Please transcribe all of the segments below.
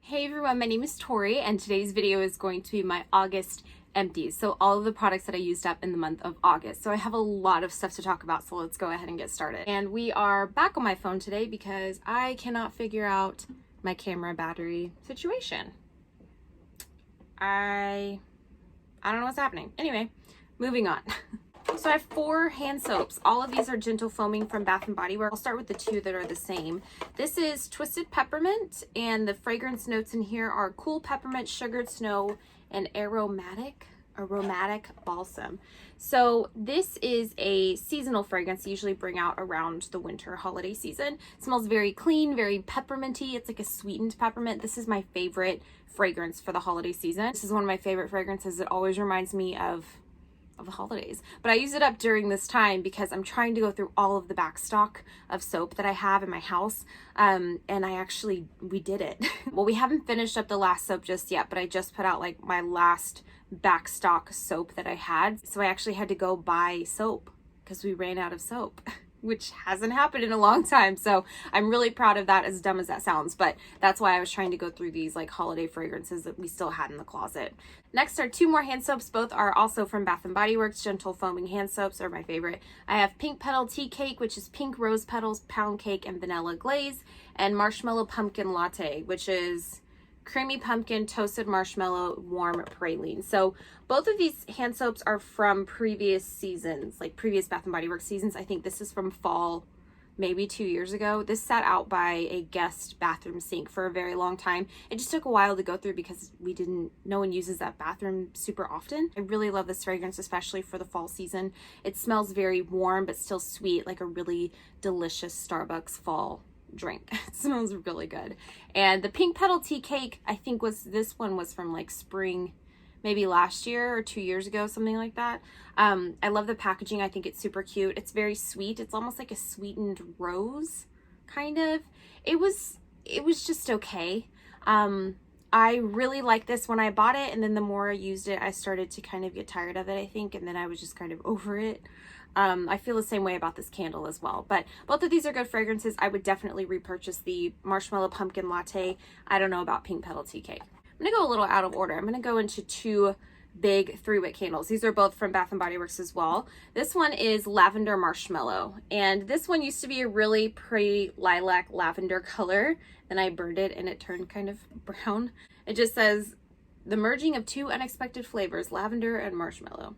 Hey everyone, my name is Tori and today's video is going to be my August empties. So all of the products that I used up in the month of August. So I have a lot of stuff to talk about, so let's go ahead and get started. And we are back on my phone today because I cannot figure out my camera battery situation. I don't know what's happening. Anyway, moving on. So I have 4 hand soaps. All of these are gentle foaming from Bath & Body Works. I'll start with the 2 that are the same. This is Twisted Peppermint, and the fragrance notes in here are Cool Peppermint, Sugared Snow, and Aromatic Balsam. So this is a seasonal fragrance. I usually bring out around the winter holiday season. It smells very clean, very pepperminty. It's like a sweetened peppermint. This is my favorite fragrance for the holiday season. This is one of my favorite fragrances. It always reminds me of the holidays, but I use it up during this time because I'm trying to go through all of the back stock of soap that I have in my house, and we did it. Well, we haven't finished up the last soap just yet, but I just put out like my last back stock soap that I had, so I actually had to go buy soap because we ran out of soap. Which hasn't happened in a long time. So I'm really proud of that, as dumb as that sounds, but that's why I was trying to go through these like holiday fragrances that we still had in the closet. Next are 2 more hand soaps. Both are also from Bath & Body Works. Gentle foaming hand soaps are my favorite. I have Pink Petal Tea Cake, which is pink rose petals, pound cake, and vanilla glaze, and Marshmallow Pumpkin Latte, which is creamy pumpkin, toasted marshmallow, warm praline. So both of these hand soaps are from previous seasons, like previous Bath & Body Works seasons. I think this is from fall, maybe 2 years ago. This sat out by a guest bathroom sink for a very long time. It just took a while to go through because no one uses that bathroom super often. I really love this fragrance, especially for the fall season. It smells very warm, but still sweet, like a really delicious Starbucks fall drink. It smells really good. And the Pink Petal Tea Cake, I think this one was from like spring, maybe last year or 2 years ago, something like that. I love the packaging. I think it's super cute. It's very sweet. It's almost like a sweetened rose, kind of. It was just okay. I really liked this when I bought it, and then the more I used it, I started to kind of get tired of it, I think, and then I was just kind of over it. I feel the same way about this candle as well, but both of these are good fragrances. I would definitely repurchase the Marshmallow Pumpkin Latte. I don't know about Pink Petal Tea Cake. I'm going to go a little out of order. I'm going to go into 2 big 3-wick candles. These are both from Bath & Body Works as well. This one is Lavender Marshmallow, and this one used to be a really pretty lilac lavender color. Then I burned it and it turned kind of brown. It just says, the merging of 2 unexpected flavors, lavender and marshmallow.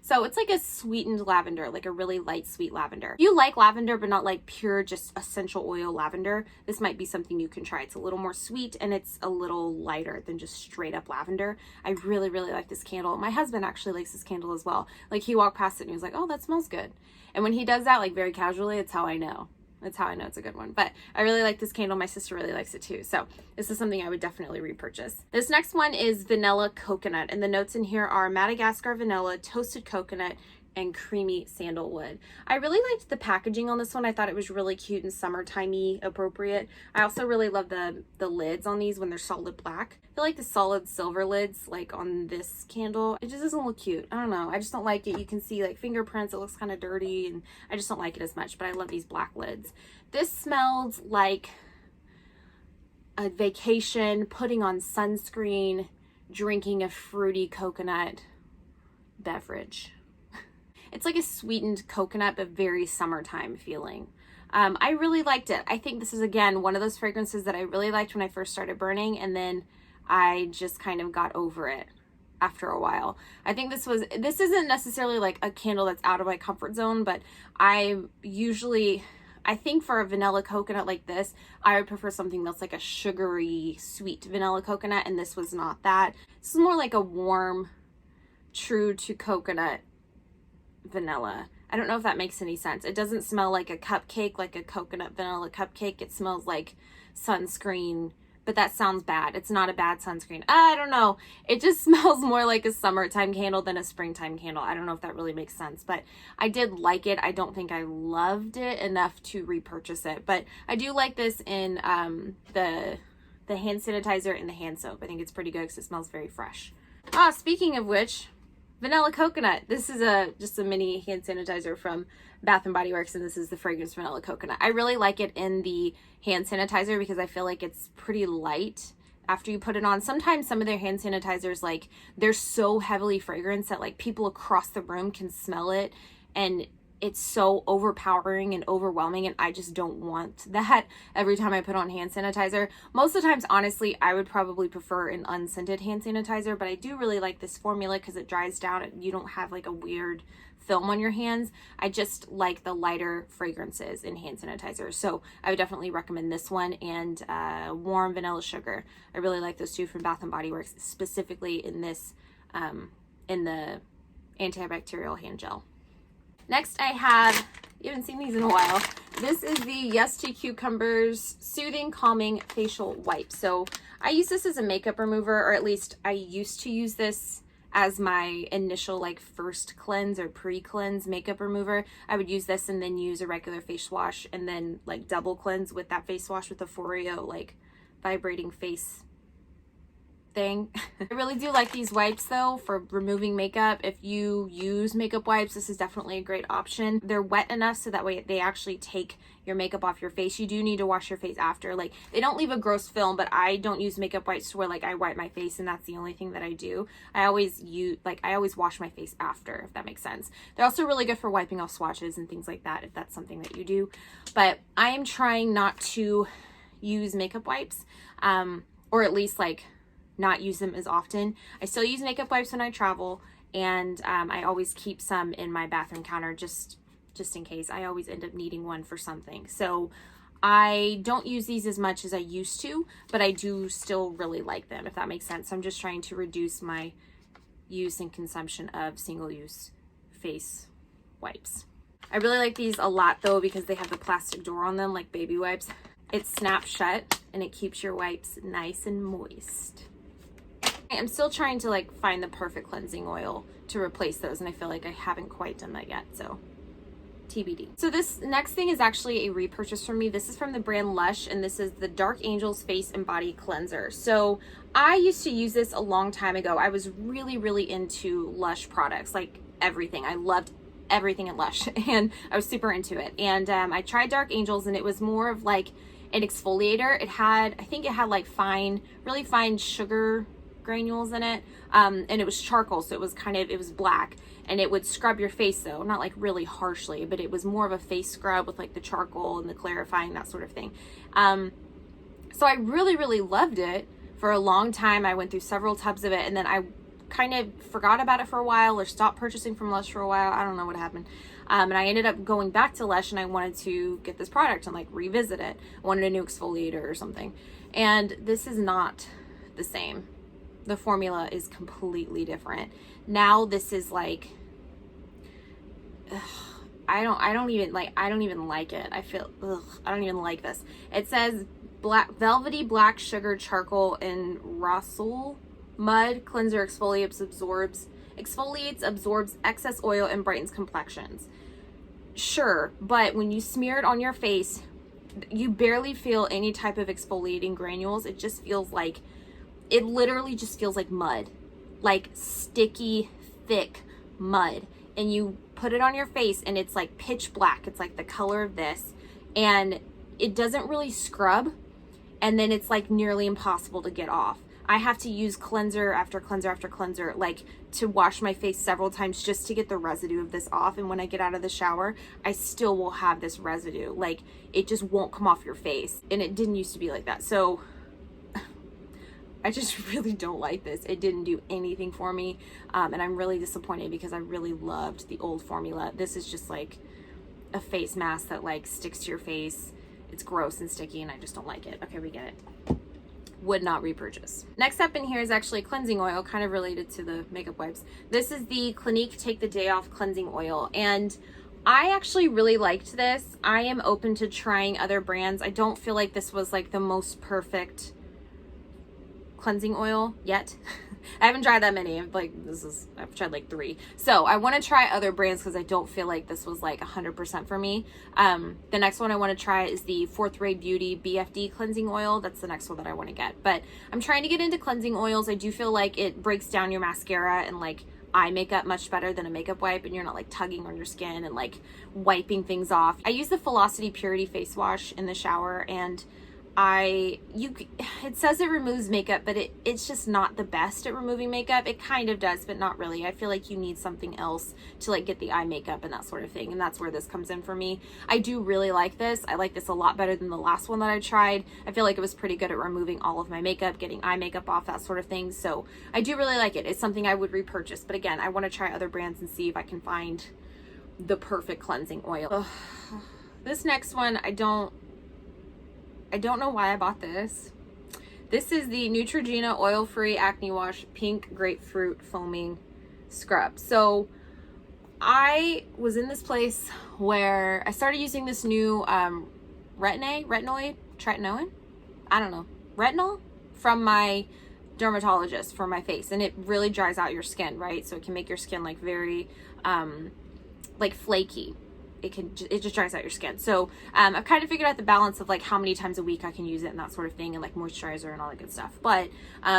So it's like a sweetened lavender, like a really light, sweet lavender. If you like lavender, but not like pure, just essential oil lavender, this might be something you can try. It's a little more sweet and it's a little lighter than just straight up lavender. I really, really like this candle. My husband actually likes this candle as well. Like he walked past it and he was like, oh, that smells good. And when he does that, like very casually, it's how I know. That's how I know it's a good one. But I really like this candle. My sister really likes it too. So this is something I would definitely repurchase. This next one is Vanilla Coconut. And the notes in here are Madagascar vanilla, toasted coconut, and creamy sandalwood. I really liked the packaging on this one. I thought it was really cute and summertimey appropriate. I also really love the lids on these when they're solid black. I feel like the solid silver lids, like on this candle, it just doesn't look cute. I don't know. I just don't like it. You can see like fingerprints. It looks kind of dirty and I just don't like it as much, but I love these black lids. This smells like a vacation, putting on sunscreen, drinking a fruity coconut beverage. It's like a sweetened coconut, but very summertime feeling. I really liked it. I think this is, again, one of those fragrances that I really liked when I first started burning, and then I just kind of got over it after a while. I think this isn't necessarily like a candle that's out of my comfort zone, but I think for a vanilla coconut like this, I would prefer something that's like a sugary, sweet vanilla coconut, and this was not that. This is more like a warm, true to coconut vanilla. I don't know if that makes any sense. It doesn't smell like a cupcake, like a coconut vanilla cupcake. It smells like sunscreen, but that sounds bad. It's not a bad sunscreen. I don't know. It just smells more like a summertime candle than a springtime candle. I don't know if that really makes sense, but I did like it. I don't think I loved it enough to repurchase it, but I do like this in the hand sanitizer and the hand soap. I think it's pretty good because it smells very fresh. Speaking of which, Vanilla Coconut. This is just a mini hand sanitizer from Bath & Body Works, and this is the fragrance Vanilla Coconut. I really like it in the hand sanitizer because I feel like it's pretty light. after you put it on. Sometimes some of their hand sanitizers, like, they're so heavily fragranced that like people across the room can smell it, and it's so overpowering and overwhelming, and I just don't want that every time I put on hand sanitizer. Most of the times, honestly, I would probably prefer an unscented hand sanitizer, but I do really like this formula because it dries down. You don't have like a weird film on your hands. I just like the lighter fragrances in hand sanitizers. So I would definitely recommend this one, and Warm Vanilla Sugar. I really like those two from Bath & Body Works, specifically in this, in the antibacterial hand gel. Next I have, you haven't seen these in a while, this is the Yes to Cucumbers Soothing Calming Facial Wipe. So I use this as a makeup remover, or at least I used to use this as my initial like first cleanse or pre-cleanse makeup remover. I would use this and then use a regular face wash, and then like double cleanse with that face wash with the Foreo like vibrating face thing. I really do like these wipes though for removing makeup. If you use makeup wipes, this is definitely a great option. They're wet enough so that way they actually take your makeup off your face. You do need to wash your face after. Like, they don't leave a gross film, but I don't use makeup wipes to where like I wipe my face and that's the only thing that I do. I always wash my face after, if that makes sense. They're also really good for wiping off swatches and things like that, if that's something that you do. But I am trying not to use makeup wipes, or at least like not use them as often. I still use makeup wipes when I travel, and I always keep some in my bathroom counter just in case. I always end up needing one for something. So I don't use these as much as I used to, but I do still really like them, if that makes sense. So I'm just trying to reduce my use and consumption of single-use face wipes. I really like these a lot though because they have the plastic door on them like baby wipes. It snaps shut and it keeps your wipes nice and moist. I'm still trying to like find the perfect cleansing oil to replace those, and I feel like I haven't quite done that yet, so TBD. So this next thing is actually a repurchase from me. This is from the brand Lush, and this is the Dark Angels Face and Body Cleanser. So I used to use this a long time ago. I was really into Lush products, like everything. I loved everything at Lush and I was super into it. And I tried Dark Angels, and it was more of like an exfoliator. I think it had like really fine sugar granules in it, and it was charcoal, so it was black, and it would scrub your face though, not like really harshly, but it was more of a face scrub with like the charcoal and the clarifying, that sort of thing. So I really loved it for a long time. I went through several tubs of it, and then I kind of forgot about it for a while, or stopped purchasing from Lush for a while. I don't know what happened. And I ended up going back to Lush, and I wanted to get this product and like revisit it. I wanted a new exfoliator or something, and this is not the same. The formula is completely different. Now this is like, I don't even like it. I feel, I don't even like this. It says velvety black sugar charcoal and Rossul mud cleanser exfoliates, absorbs excess oil and brightens complexions. Sure, but when you smear it on your face, you barely feel any type of exfoliating granules. It just feels like, it literally just feels like mud, like sticky, thick mud. And you put it on your face and it's like pitch black. It's like the color of this, and it doesn't really scrub. And then it's like nearly impossible to get off. I have to use cleanser after cleanser after cleanser, like to wash my face several times just to get the residue of this off. And when I get out of the shower, I still will have this residue. Like, it just won't come off your face. And it didn't used to be like that. So I just really don't like this. It didn't do anything for me, and I'm really disappointed because I really loved the old formula. This is just like a face mask that like sticks to your face. It's gross and sticky, and I just don't like it. Okay, we get it. Would not repurchase. Next up in here is actually cleansing oil, kind of related to the makeup wipes. This is the Clinique Take the Day Off Cleansing Oil, and I actually really liked this. I am open to trying other brands. I don't feel like this was like the most perfect cleansing oil yet. I haven't tried that many. I've tried like 3. So I want to try other brands because I don't feel like this was like 100% for me. The next one I want to try is the Fourth Ray Beauty BFD cleansing oil. That's the next one that I want to get. But I'm trying to get into cleansing oils. I do feel like it breaks down your mascara and like eye makeup much better than a makeup wipe, and you're not like tugging on your skin and like wiping things off. I use the Velocity Purity face wash in the shower, and it says it removes makeup, but it's just not the best at removing makeup. It kind of does, but not really. I feel like you need something else to like get the eye makeup and that sort of thing, and that's where this comes in for me. I do really like this. I like this a lot better than the last one that I tried. I feel like it was pretty good at removing all of my makeup, getting eye makeup off, that sort of thing. So I do really like it. It's something I would repurchase, but again, I want to try other brands and see if I can find the perfect cleansing oil. Ugh. This next one, I don't know why I bought this. This is the Neutrogena Oil-Free Acne Wash Pink Grapefruit Foaming Scrub. So I was in this place where I started using this new retinol from my dermatologist for my face, and it really dries out your skin, right? So it can make your skin like very like flaky. It just dries out your skin. So I've kind of figured out the balance of like how many times a week I can use it and that sort of thing, and like moisturizer and all that good stuff. But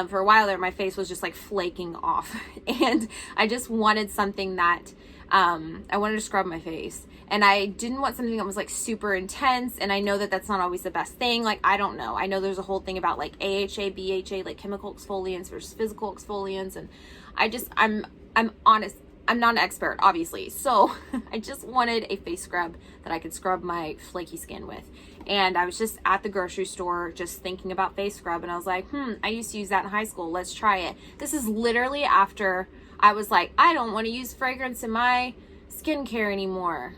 for a while there, my face was just like flaking off and I just wanted something that I wanted to scrub my face, and I didn't want something that was like super intense. And I know that that's not always the best thing. Like, I don't know. I know there's a whole thing about like AHA, BHA, like chemical exfoliants versus physical exfoliants. And I'm honest. I'm not an expert, obviously. So I just wanted a face scrub that I could scrub my flaky skin with. And I was just at the grocery store just thinking about face scrub, and I was like, I used to use that in high school. Let's try it. This is literally after I was like, I don't want to use fragrance in my skincare anymore.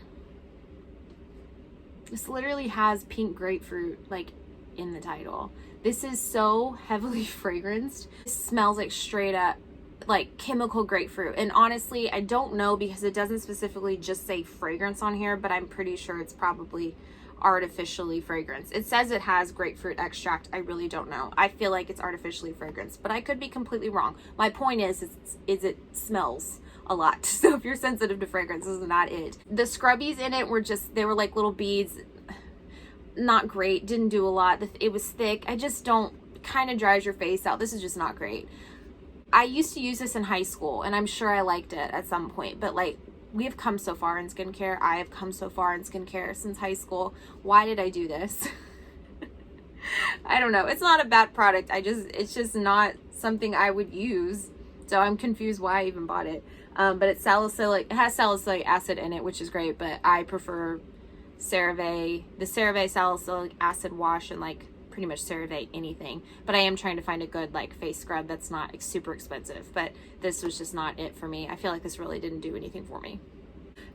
This literally has pink grapefruit like in the title. This is so heavily fragranced. It smells like straight up like chemical grapefruit. And honestly, I don't know, because it doesn't specifically just say fragrance on here, but I'm pretty sure it's probably artificially fragranced. It says it has grapefruit extract. I really don't know. I feel like it's artificially fragranced, but I could be completely wrong. My point is it smells a lot. So if you're sensitive to fragrance, this is not it. The scrubbies in it were just, they were like little beads. Not great. Didn't do a lot. It was thick. I just don't, kind of dries your face out. This is just not great. I used to use this in high school, and I'm sure I liked it at some point, but like, we have come so far in skincare. I have come so far in skincare since high school. Why did I do this? I don't know. It's not a bad product. It's just not something I would use. So I'm confused why I even bought it. But it has salicylic acid in it, which is great, but I prefer the CeraVe salicylic acid wash, and like pretty much CeraVe anything. But I am trying to find a good like face scrub that's not like, super expensive, but this was just not it for me. I feel like this really didn't do anything for me.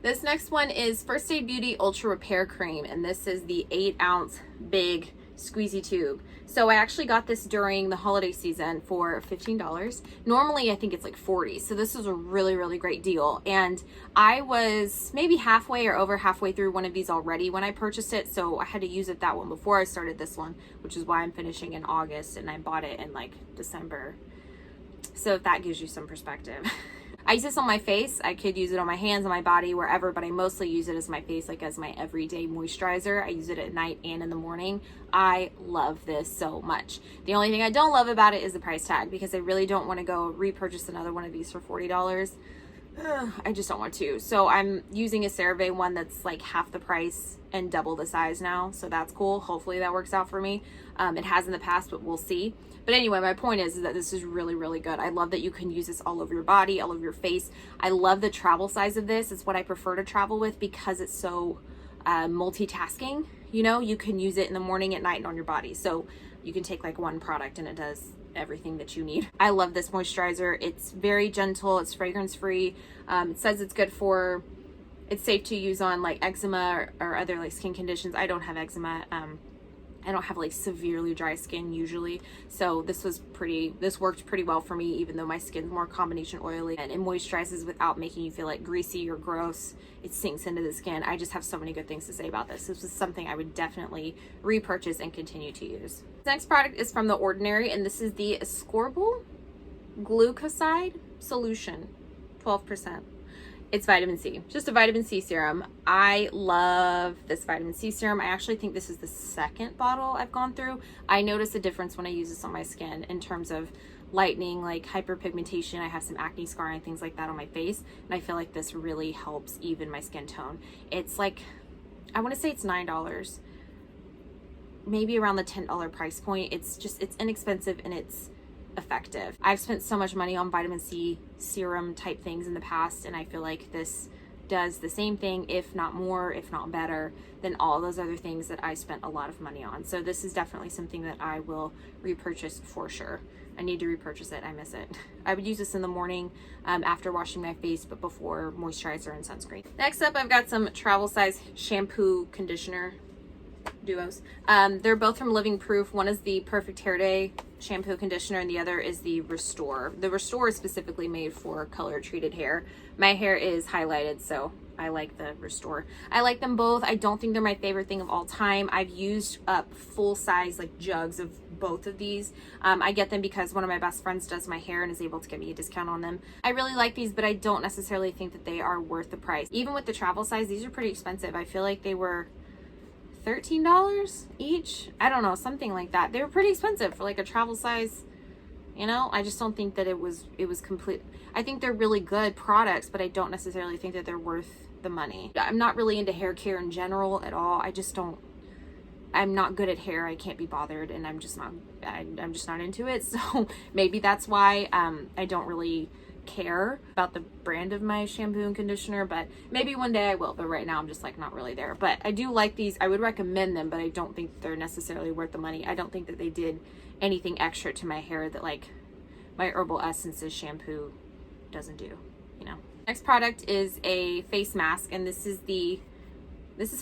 This next one is First Aid Beauty Ultra Repair Cream, and this is the 8-ounce big squeezy tube. So I actually got this during the holiday season for $15. Normally I think it's like $40. So this is a really, really great deal. And I was maybe halfway or over halfway through one of these already when I purchased it. So I had to use it that one before I started this one, which is why I'm finishing in August, and I bought it in like December. So if that gives you some perspective. I use this on my face. I could use it on my hands, on my body, wherever, but I mostly use it as my face, like as my everyday moisturizer. I use it at night and in the morning. I love this so much. The only thing I don't love about it is the price tag, because I really don't want to go repurchase another one of these for $40. I just don't want to. So I'm using a CeraVe one that's like half the price and double the size now. So that's cool. Hopefully that works out for me. It has in the past, but we'll see. But anyway, my point is that this is really, really good. I love that you can use this all over your body, all over your face. I love the travel size of this. It's what I prefer to travel with because it's so multitasking. You know, you can use it in the morning, at night, and on your body. So you can take like one product and it does everything that you need. I love this moisturizer. It's very gentle. It's fragrance free. It says it's good for, it's safe to use on like eczema or other like skin conditions. I don't have eczema. I don't have like severely dry skin usually, so this worked pretty well for me, even though my skin's more combination oily, and it moisturizes without making you feel like greasy or gross. It sinks into the skin. I just have so many good things to say about this. This is something I would definitely repurchase and continue to use. The next product is from The Ordinary, and this is the Ascorbyl Glucoside Solution, 12%. It's vitamin C, just a vitamin C serum. I love this vitamin C serum. I actually think this is the second bottle I've gone through. I notice a difference when I use this on my skin in terms of lightening, like hyperpigmentation. I have some acne scarring, things like that on my face, and I feel like this really helps even my skin tone. It's like, I want to say it's $9, maybe around the $10 price point. It's inexpensive and it's effective. I've spent so much money on vitamin C serum type things in the past, and I feel like this does the same thing, if not more, if not better, than all those other things that I spent a lot of money on. So this is definitely something that I will repurchase for sure. I need to repurchase it. I miss it. I would use this in the morning after washing my face, but before moisturizer and sunscreen. Next up, I've got some travel size shampoo conditioner duos. They're both from Living Proof. One is the Perfect Hair Day shampoo conditioner and the other is the Restore. The Restore is specifically made for color treated hair. My hair is highlighted, so I like the Restore. I like them both. I don't think they're my favorite thing of all time. I've used up full size like jugs of both of these. I get them because one of my best friends does my hair and is able to get me a discount on them. I really like these, but I don't necessarily think that they are worth the price. Even with the travel size, these are pretty expensive. I feel like they were $13 each. I don't know, something like that. They were pretty expensive for like a travel size, you know. I just don't think that it was complete. I think they're really good products, but I don't necessarily think that they're worth the money. I'm not really into hair care in general at all. I'm not good at hair. I can't be bothered, and I'm just not into it. So maybe that's why I don't really care about the brand of my shampoo and conditioner, but maybe one day I will. But right now I'm just like not really there. But I do like these. I would recommend them, but I don't think they're necessarily worth the money. I don't think that they did anything extra to my hair that like my Herbal Essences shampoo doesn't do, you know. Next product is a face mask, and this is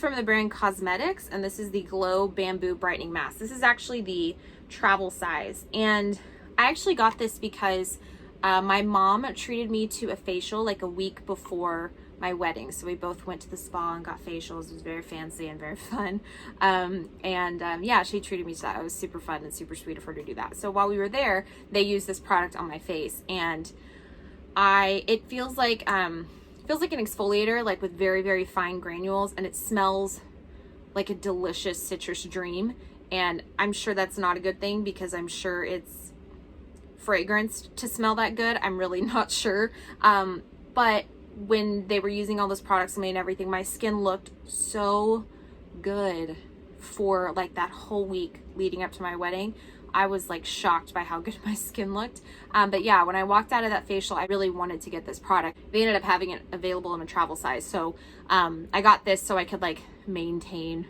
from the brand Cosmedix, and this is the Glow Bamboo Brightening Mask. This is actually the travel size, and I actually got this because my mom treated me to a facial like a week before my wedding. So we both went to the spa and got facials. It was very fancy and very fun. Yeah, she treated me to that. It was super fun and super sweet of her to do that. So while we were there, they used this product on my face, and it feels like an exfoliator, like with very, very fine granules, and it smells like a delicious citrus dream. And I'm sure that's not a good thing because I'm sure it's fragranced to smell that good. I'm really not sure. But when they were using all those products on me and everything, my skin looked so good for like that whole week leading up to my wedding. I was like shocked by how good my skin looked. But yeah, when I walked out of that facial, I really wanted to get this product. They ended up having it available in a travel size. So I got this so I could like maintain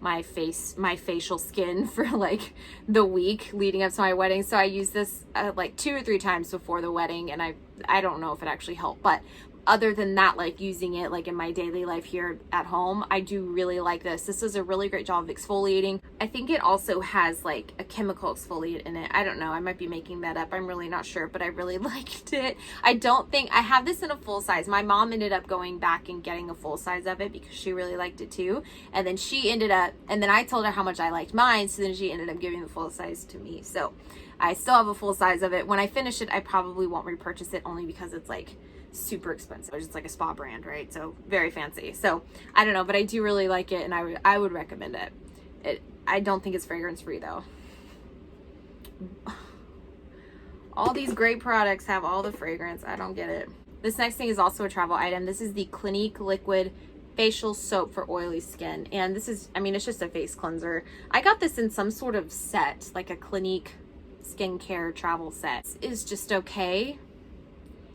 my facial skin for like the week leading up to my wedding. So I used this like 2 or 3 times before the wedding, and I don't know if it actually helped, but other than that, like using it like in my daily life here at home, I do really like this. This does a really great job of exfoliating. I think it also has like a chemical exfoliant in it. I don't know, I might be making that up. I'm really not sure, but I really liked it. I have this in a full size. My mom ended up going back and getting a full size of it because she really liked it too. And then I told her how much I liked mine, so then she ended up giving the full size to me. So I still have a full size of it. When I finish it, I probably won't repurchase it, only because it's like super expensive. It's like a spa brand, right? So very fancy. So I don't know, but I do really like it, and I would recommend it. I don't think it's fragrance free though. All these great products have all the fragrance. I don't get it. This next thing is also a travel item. This is the Clinique liquid facial soap for oily skin, and this is, I mean, it's just a face cleanser. I got this in some sort of set, like a Clinique skincare travel set. It's just okay.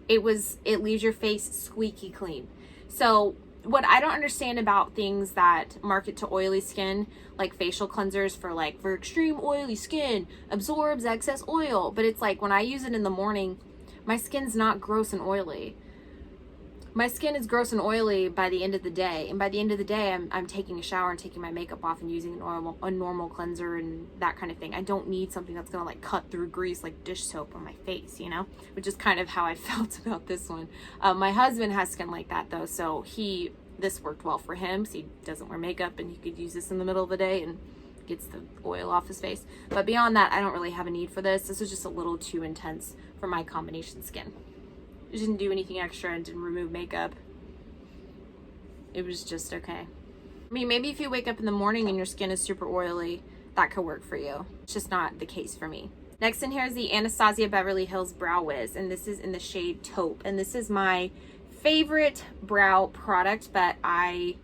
It leaves your face squeaky clean. So what I don't understand about things that market to oily skin, like facial cleansers for extreme oily skin, absorbs excess oil, but it's like when I use it in the morning, my skin's not gross and oily. My skin is gross and oily by the end of the day, and by the end of the day, I'm taking a shower and taking my makeup off and using a normal cleanser and that kind of thing. I don't need something that's gonna like cut through grease like dish soap on my face, you know, which is kind of how I felt about this one. My husband has skin like that though, so this worked well for him. So he doesn't wear makeup, and he could use this in the middle of the day and gets the oil off his face. But beyond that, I don't really have a need for this. This is just a little too intense for my combination skin. It didn't do anything extra and didn't remove makeup. It was just okay. I mean, maybe if you wake up in the morning and your skin is super oily, that could work for you. It's just not the case for me. Next in here is the Anastasia Beverly Hills Brow Wiz, and this is in the shade Taupe. And this is my favorite brow product, but I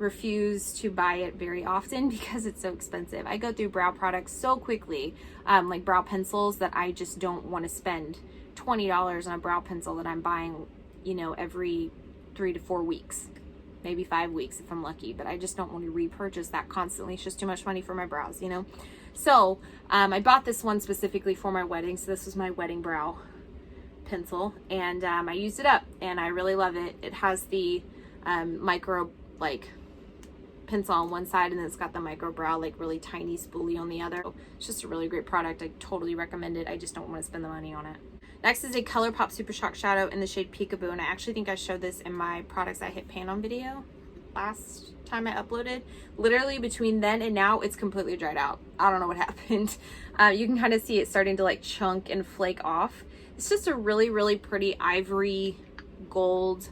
refuse to buy it very often because it's so expensive. I go through brow products so quickly, like brow pencils, that I just don't want to spend $20 on a brow pencil that I'm buying, you know, every 3 to 4 weeks, maybe 5 weeks if I'm lucky, but I just don't want to repurchase that constantly. It's just too much money for my brows, you know? So I bought this one specifically for my wedding. So this was my wedding brow pencil, and I used it up and I really love it. It has the micro like pencil on one side, and then it's got the micro brow like really tiny spoolie on the other. It's just a really great product. I totally recommend it. I just don't want to spend the money on it. Next is a Colourpop Super Shock Shadow in the shade Peekaboo, and I actually think I showed this in my products I hit pan on video last time I uploaded. Literally between then and now, it's completely dried out. I don't know what happened. You can kind of see it starting to like chunk and flake off. It's just a really, really pretty ivory gold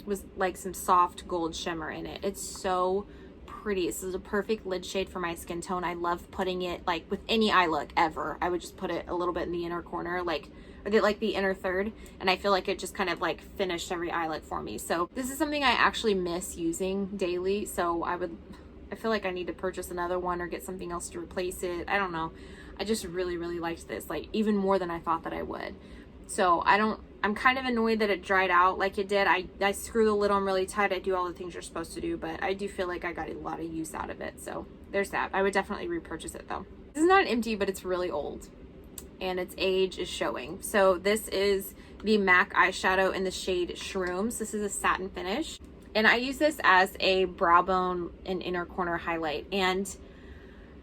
with like some soft gold shimmer in it. It's so pretty. This is a perfect lid shade for my skin tone. I love putting it like with any eye look ever. I would just put it a little bit in the inner corner, like, or the inner third, and I feel like it just kind of like finished every eye look for me. So this is something I actually miss using daily, so I feel like I need to purchase another one or get something else to replace it. I don't know. I just really, really liked this, like even more than I thought that I would. So I'm kind of annoyed that it dried out like it did. I screw the lid on really tight. I do all the things you're supposed to do, but I do feel like I got a lot of use out of it. So there's that. I would definitely repurchase it though. This is not an empty, but it's really old and its age is showing. So this is the MAC eyeshadow in the shade Shrooms. This is a satin finish, and I use this as a brow bone and inner corner highlight. And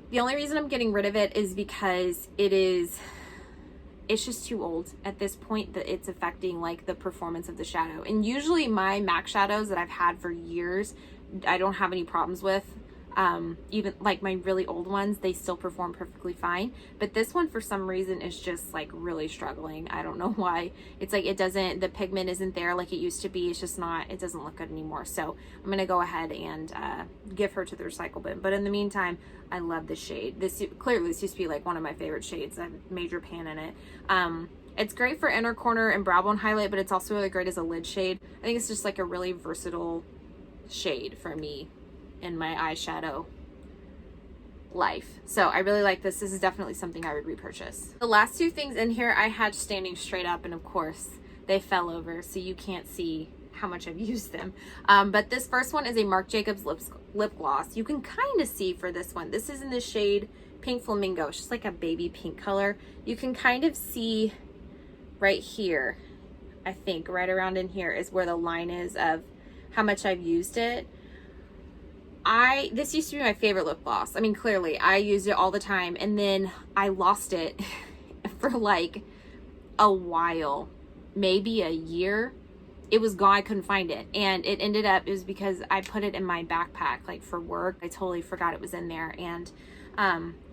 the only reason I'm getting rid of it is because it's just too old at this point, that it's affecting like the performance of the shadow. And usually my MAC shadows that I've had for years, I don't have any problems with. Even like my really old ones, they still perform perfectly fine. But this one for some reason is just like really struggling. I don't know why. It's like the pigment isn't there like it used to be. It's just not, it doesn't look good anymore. So I'm going to go ahead and give her to the recycle bin. But in the meantime, I love this shade. This used to be like one of my favorite shades. I have a major pan in it. It's great for inner corner and brow bone highlight, but it's also really great as a lid shade. I think it's just like a really versatile shade for me in my eyeshadow life. So I really like this. This is definitely something I would repurchase. The last two things in here I had standing straight up, and of course they fell over, so you can't see how much I've used them. But this first one is a Marc Jacobs lip gloss. You can kind of see for this one. This is in the shade Pink Flamingo. It's just like a baby pink color. You can kind of see right here, I think right around in here is where the line is of how much I've used it. This used to be my favorite lip gloss. I mean, clearly I used it all the time, and then I lost it for like a while, maybe a year. It was gone. I couldn't find it, and it was because I put it in my backpack like for work. I totally forgot it was in there. And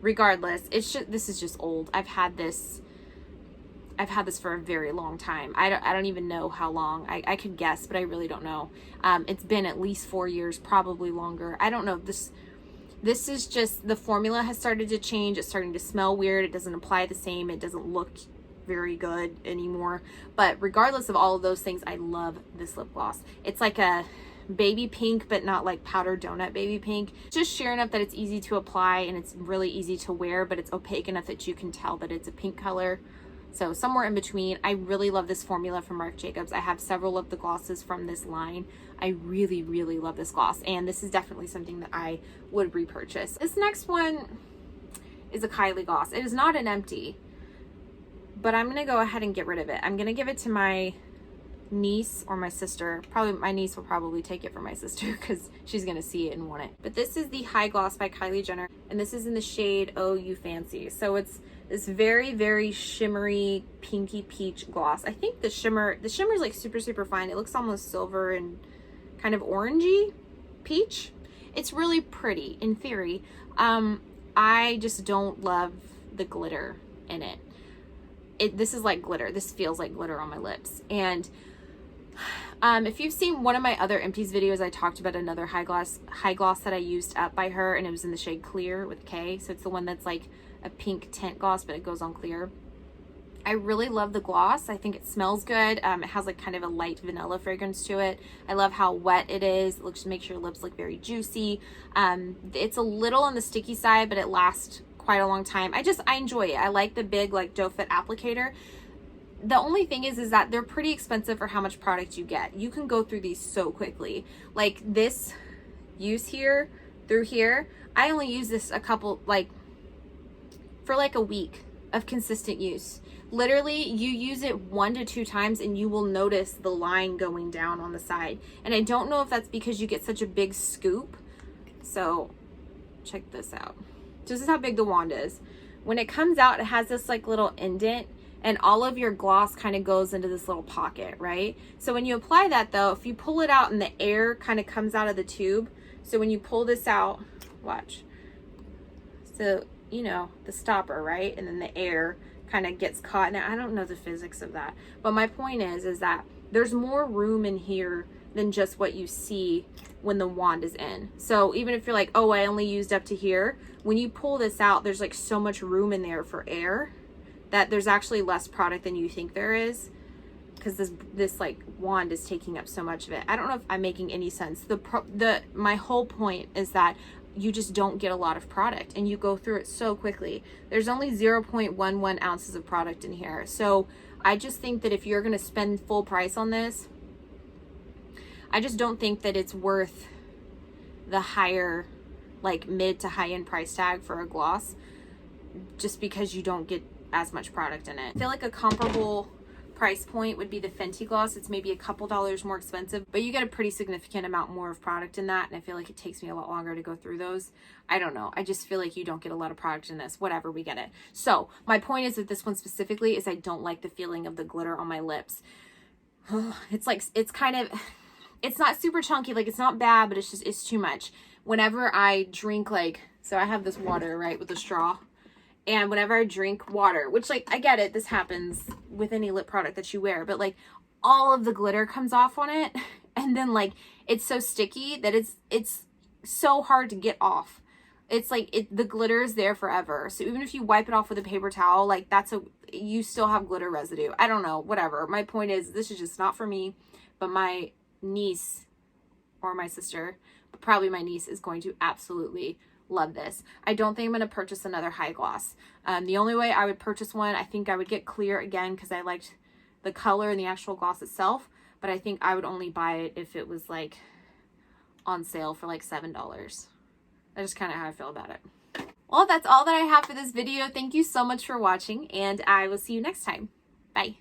regardless, this is just old. I've had this for a very long time. I don't even know how long. I could guess, but I really don't know. It's been at least 4 years, probably longer. I don't know. This is just, the formula has started to change. It's starting to smell weird. It doesn't apply the same. It doesn't look very good anymore. But regardless of all of those things, I love this lip gloss. It's like a baby pink, but not like powdered donut baby pink. Just sheer enough that it's easy to apply and it's really easy to wear, but it's opaque enough that you can tell that it's a pink color. So somewhere in between. I really love this formula from Marc Jacobs. I have several of the glosses from this line. I really, really love this gloss, and this is definitely something that I would repurchase. This next one is a Kylie gloss. It is not an empty, but I'm gonna go ahead and get rid of it. I'm gonna give it to my niece or my sister. Probably my niece will probably take it for my sister because she's gonna see it and want it. But this is the High Gloss by Kylie Jenner, and this is in the shade Oh You Fancy. So it's this very, very shimmery pinky peach gloss. I think the shimmer is like super, super fine. It looks almost silver and kind of orangey peach. It's really pretty in theory. I just don't love the glitter in it. This is like glitter. This feels like glitter on my lips. And if you've seen one of my other Empties videos, I talked about another high gloss that I used up by her, and it was in the shade Clear with K. So it's the one that's like a pink tint gloss, but it goes on clear. I really love the gloss. I think it smells good. It has like kind of a light vanilla fragrance to it. I love how wet it is. It looks, makes your lips look very juicy. It's a little on the sticky side, but it lasts quite a long time. I enjoy it. I like the big like doe foot applicator. The only thing is that they're pretty expensive for how much product you get. You can go through these so quickly. Like this use here through here, I only use this a couple, like for like a week of consistent use. Literally, you use it 1 to 2 times and you will notice the line going down on the side. And I don't know if that's because you get such a big scoop. So check this out. This is how big the wand is. When it comes out, it has this like little indent, and all of your gloss kind of goes into this little pocket, right? So when you apply that though, if you pull it out and the air kind of comes out of the tube, so when you pull this out, watch. So, you know, the stopper, right? And then the air kind of gets caught. Now, I don't know the physics of that, but my point is that there's more room in here than just what you see when the wand is in. So even if you're like, oh, I only used up to here, when you pull this out, there's like so much room in there for air that there's actually less product than you think there is, because this like wand is taking up so much of it. I don't know if I'm making any sense. My whole point is that you just don't get a lot of product and you go through it so quickly. There's only 0.11 ounces of product in here. So I just think that if you're going to spend full price on this, I just don't think that it's worth the higher, like mid to high end price tag for a gloss, just because you don't get as much product in it. I feel like a comparable price point would be the Fenty gloss. It's maybe a couple dollars more expensive, but you get a pretty significant amount more of product in that, and I feel like it takes me a lot longer to go through those. I don't know. I just feel like you don't get a lot of product in this. Whatever, we get it. So my point is with this one specifically is I don't like the feeling of the glitter on my lips. It's like, it's kind of, it's not super chunky, like it's not bad, but it's just, it's too much. Whenever I drink, like, so I have this water, right, with a straw. And whenever I drink water, which like, I get it, this happens with any lip product that you wear, but like all of the glitter comes off on it. And then like, it's so sticky that it's so hard to get off. It's like, the glitter is there forever. So even if you wipe it off with a paper towel, like you still have glitter residue. I don't know, whatever. My point is, this is just not for me, but my niece or my sister, but probably my niece, is going to absolutely love this. I don't think I'm going to purchase another high gloss. The only way I would purchase one, I think I would get clear again because I liked the color and the actual gloss itself, but I think I would only buy it if it was like on sale for like $7. That's just kind of how I feel about it. Well, that's all that I have for this video. Thank you so much for watching, and I will see you next time. Bye.